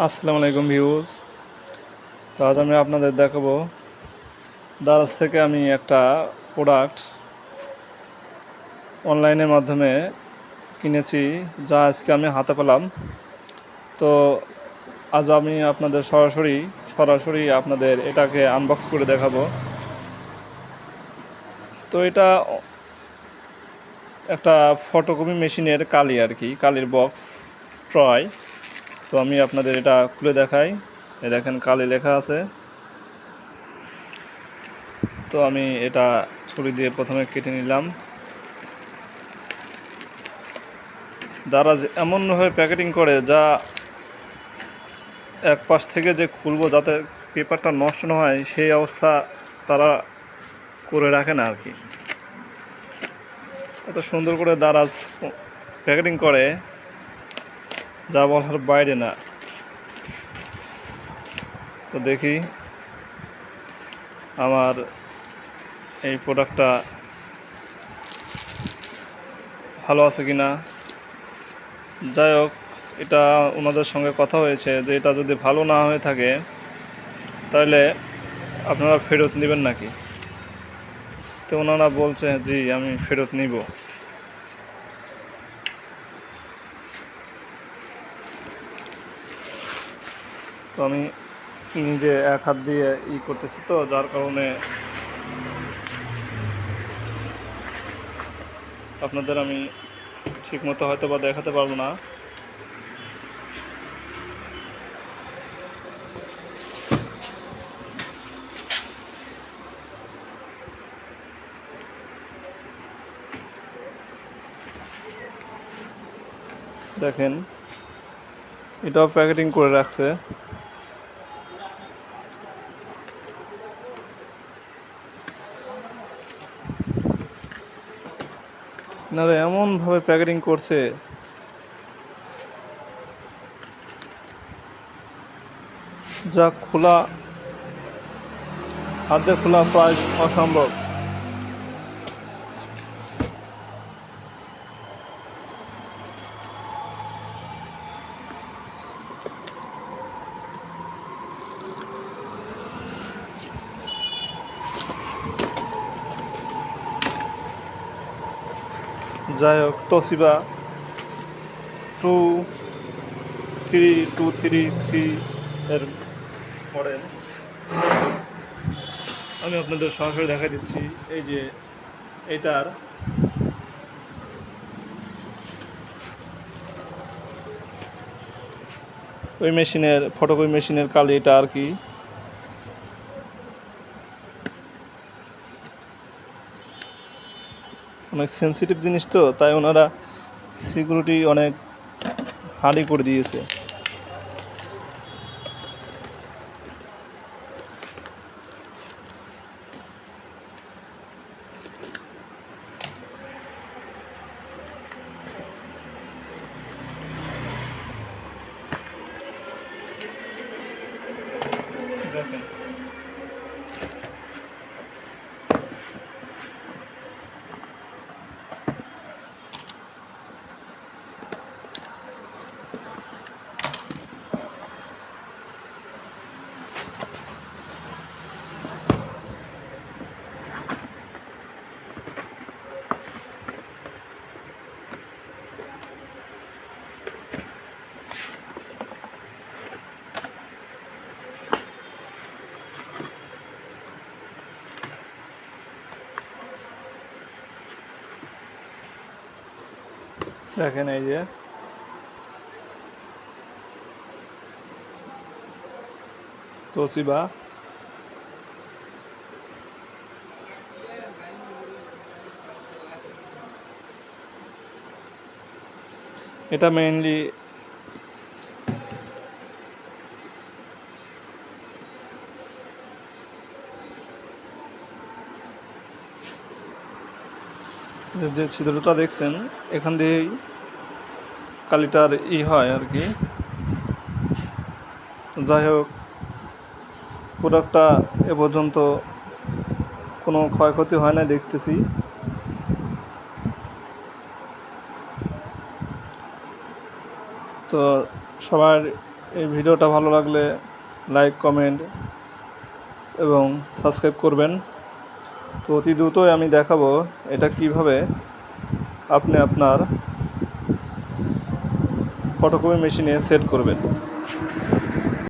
আসসালামু আলাইকুম ভিউজ। তো আজ আমি আপনাদের দেখাবো দারাজ থেকে আমি একটা প্রোডাক্ট অনলাইনের মাধ্যমে কিনেছি, যা আজকে আমি হাতে পেলাম। তো আজ আমি আপনাদের সরাসরি আপনাদের এটাকে আনবক্স করে দেখাবো। তো এটা একটা ফটোকপি মেশিনের কালি আর কি, কালির বক্স ট্রয়। তো আমি আপনাদের এটা খুলে দেখাই। দেখেন কালি লেখা আছে। তো আমি এটা ছুরি দিয়ে প্রথমে কেটে নিলাম। দারাজ এমনভাবে প্যাকেটিং করে, যা এক পাশ থেকে যে খুলবো যাতে পেপারটা নষ্ট না হয় সেই অবস্থা তারা করে রাখে না আর কি। এত সুন্দর করে দারাজ প্যাকেটিং করে, যা বলার বাইরে না। তো দেখি আমার এই প্রোডাক্টটা ভালো আছে কি না। যাই হোক, এটা ওনাদের সঙ্গে কথা হয়েছে যে এটা যদি ভালো না হয়ে থাকে তাহলে আপনারা ফেরত নেবেন নাকি। তো ওনারা বলছে জি আমি ফেরত নিব। তো আমি নিজে এক হাত দিয়ে করতেছি, তো যার কারণে আপনাদের আমি ঠিকমতো হয়তো বা দেখাতে পারবো না। দেখেন এটাও প্যাকেটিং করে রাখছে। এনারা এমনভাবে প্যাকেটিং করছে যা খোলা, হাতে খোলা প্রায় অসম্ভব। যাই হোক, তোশিবা 23233 এর মডেল আমি আপনাদের সরাসরি দেখা দিচ্ছি। এই যে এটার ওই মেশিনের ফটোকপি মেশিনের কালি এটা আর কি। অনেক সেন্সিটিভ জিনিস, তো তাই ওনারা সিকিউরিটি অনেক হার্ডই করে দিয়েছে। দেখেন দেখেন এই যে তোশিবা। এটা মেইনলি যে ছিদ্রটা দেখছেন, এখান দিয়েই কালিটার হয় আর কি। যাই হোক, প্রোডাক্টটা এ পর্যন্ত কোনো ক্ষয়ক্ষতি হয় না দেখতেছি। তো সবার এই ভিডিওটা ভালো লাগলে লাইক, কমেন্ট এবং সাবস্ক্রাইব করবেন। তো অতি দ্রুতই আমি দেখাবো এটা কিভাবে আপনি আপনার ফটোকপি মেশিনে সেট করবেন।